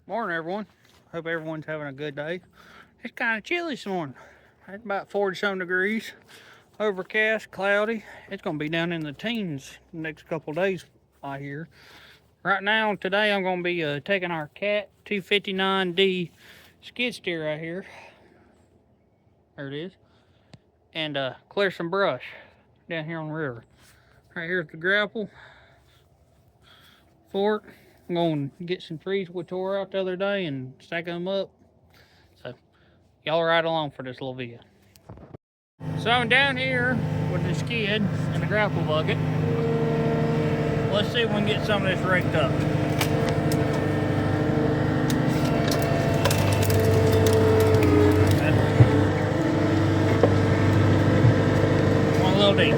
Morning, everyone. Hope everyone's having a good day. It's kind of chilly this morning. It's about 40-some degrees. Overcast, cloudy. It's going to be down in the teens the next couple days, I hear. Right now, today, I'm going to be taking our Cat 259D skid steer right here. There it is. And clear some brush down here on the river. Right here at the grapple fort. I'm going to get some trees we tore out the other day and stack them up. So, y'all ride along for this little video. So I'm down here with the skid and the grapple bucket. Let's see if we can get some of this raked up. One a little deep.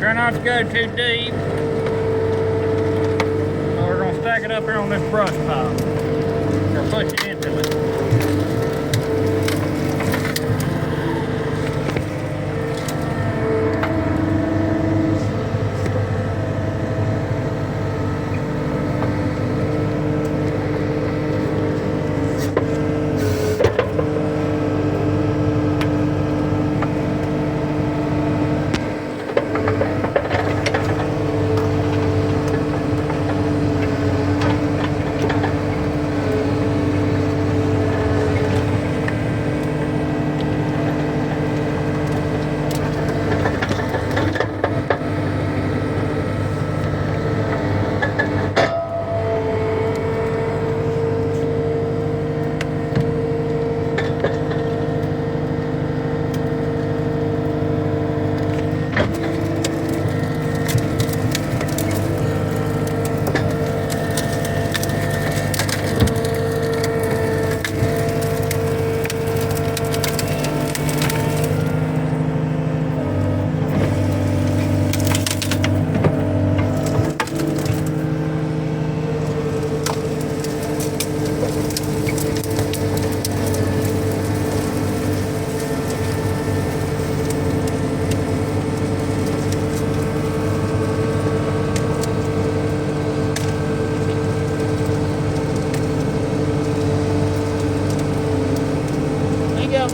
Try not to go too deep. So we're going to stack it up here on this brush pile. Or push it into it.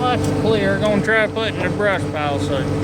Much clear. Gonna try to put in the brush pile soon.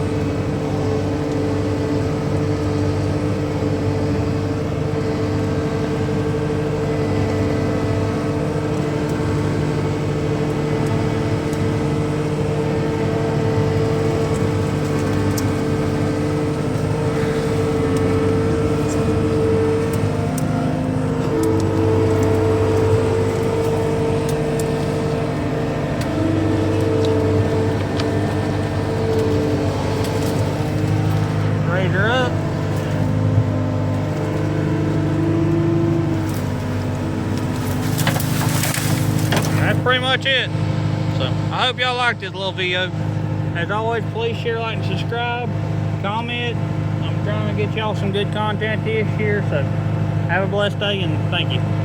Pretty much it. So I hope y'all liked this little video. As always, please share, like, and subscribe, comment. I'm trying to get y'all some good content this year, so have a blessed day and thank you.